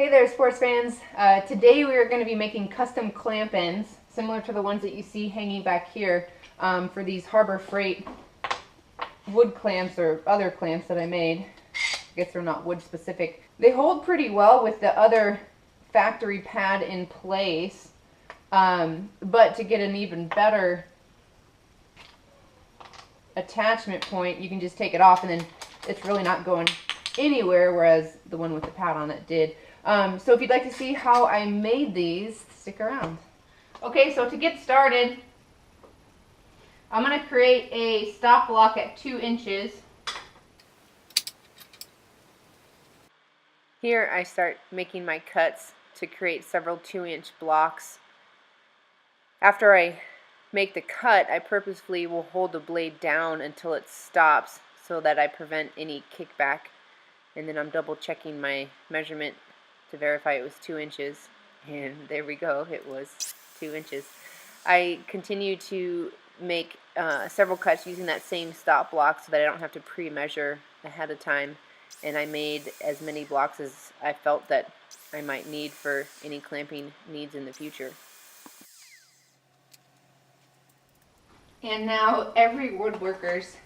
Hey there, sports fans. Today we are going to be making custom clamp ends, similar to the ones that you see hanging back here, for these Harbor Freight wood clamps or other clamps that I made. I guess they're not wood specific. They hold pretty well with the other factory pad in place, but to get an even better attachment point, you can just take it off and then it's really not going anywhere, whereas the one with the pad on it did. So if you'd like to see how I made these, stick around. Okay, so to get started, I'm going to create a stop block at 2 inches. Here I start making my cuts to create several 2-inch blocks. After I make the cut, I purposefully will hold the blade down until it stops so that I prevent any kickback. And then I'm double checking my measurement to verify it was 2 inches, and there we go, it was 2 inches. I continue to make several cuts using that same stop block so that I don't have to pre-measure ahead of time, and I made as many blocks as I felt that I might need for any clamping needs in the future. And now every woodworker's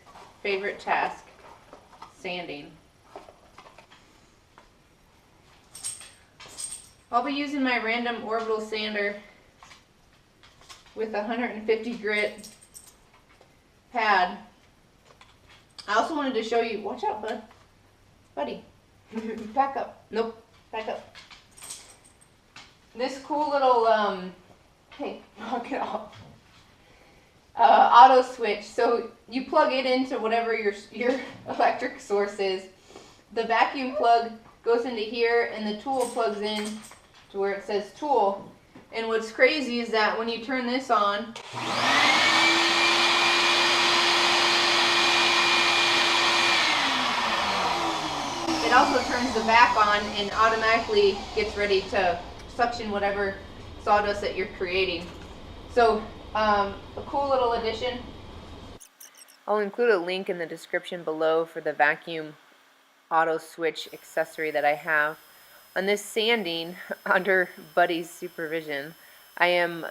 favorite task, sanding. I'll be using my random orbital sander with a 150 grit pad. I also wanted to show you, watch out buddy, back up, nope, back up. This cool little, hey, knock it off, auto switch. So you plug it into whatever your electric source is. The vacuum plug goes into here and the tool plugs in to where it says tool. And what's crazy is that when you turn this on, it also turns the vac on and automatically gets ready to suction whatever sawdust that you're creating. So a cool little addition. I'll include a link in the description below for the vacuum auto switch accessory that I have. On this sanding, under Buddy's supervision, I am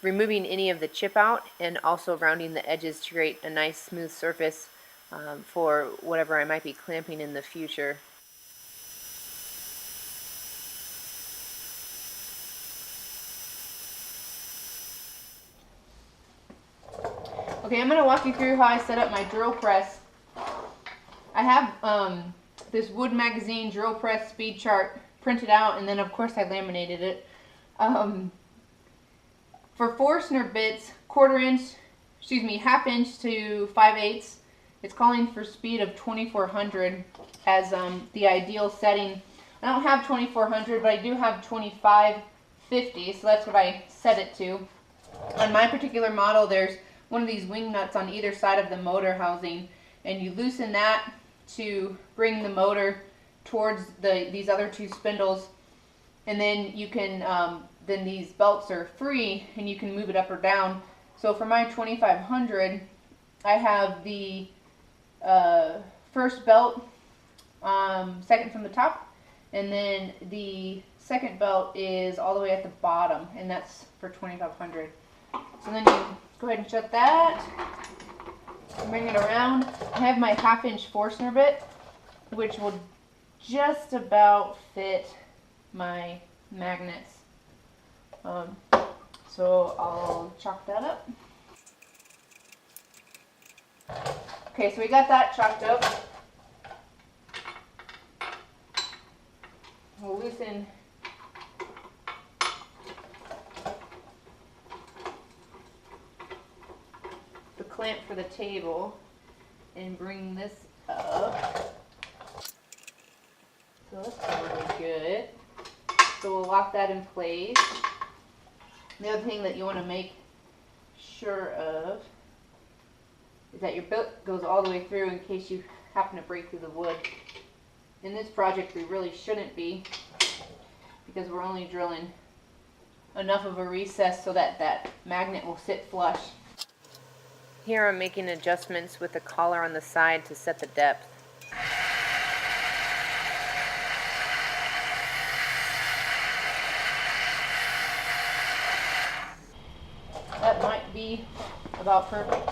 removing any of the chip out and also rounding the edges to create a nice smooth surface for whatever I might be clamping in the future. Okay, I'm going to walk you through how I set up my drill press. I have this Wood Magazine drill press speed chart printed out, and then of course I laminated it. For Forstner bits, half inch to 5/8, it's calling for speed of 2400 as the ideal setting. I don't have 2400, but I do have 2550, so that's what I set it to. On my particular model, there's one of these wing nuts on either side of the motor housing, and you loosen that to bring the motor towards these other 2 spindles, and then you can then these belts are free and you can move it up or down. So for my 2500, I have the first belt second from the top, and then the second belt is all the way at the bottom, and that's for 2500. So then you go ahead and shut that. Bring it around. I have my 1/2 inch Forstner bit, which will just about fit my magnets. So I'll chalk that up. Okay, so we got that chalked up. We'll loosen the clamp for the table and bring this up. So that's really good. So we'll lock that in place. The other thing that you want to make sure of is that your bit goes all the way through in case you happen to break through the wood. In this project we really shouldn't be, because we're only drilling enough of a recess so that that magnet will sit flush. Here I'm making adjustments with the collar on the side to set the depth. be about perfect.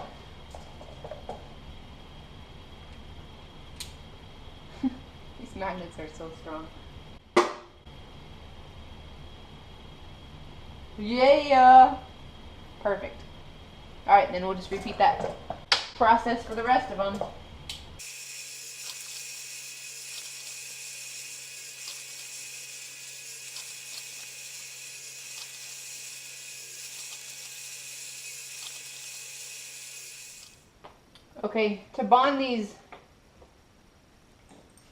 These magnets are so strong. Yeah! Perfect. Alright, then we'll just repeat that process for the rest of them. Okay, to bond these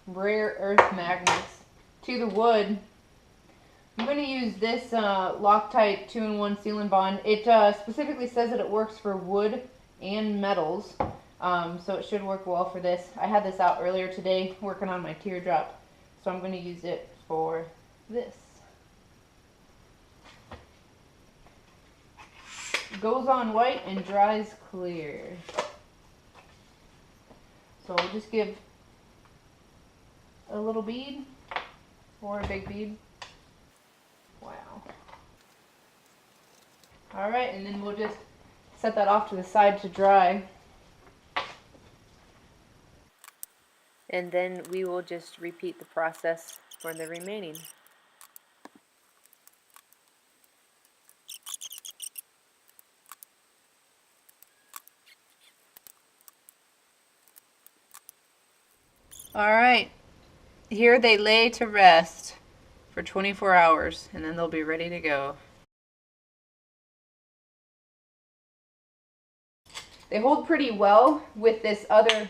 rare earth magnets to the wood, I'm going to use this Loctite 2-in-1 Seal and Bond. It specifically says that it works for wood and metals, so it should work well for this. I had this out earlier today working on my teardrop, so I'm going to use it for this. Goes on white and dries clear. So we'll just give a little bead or a big bead. Wow. Alright, and then we'll just set that off to the side to dry. And then we will just repeat the process for the remaining. Alright, here they lay to rest for 24 hours and then they'll be ready to go. They hold pretty well with this other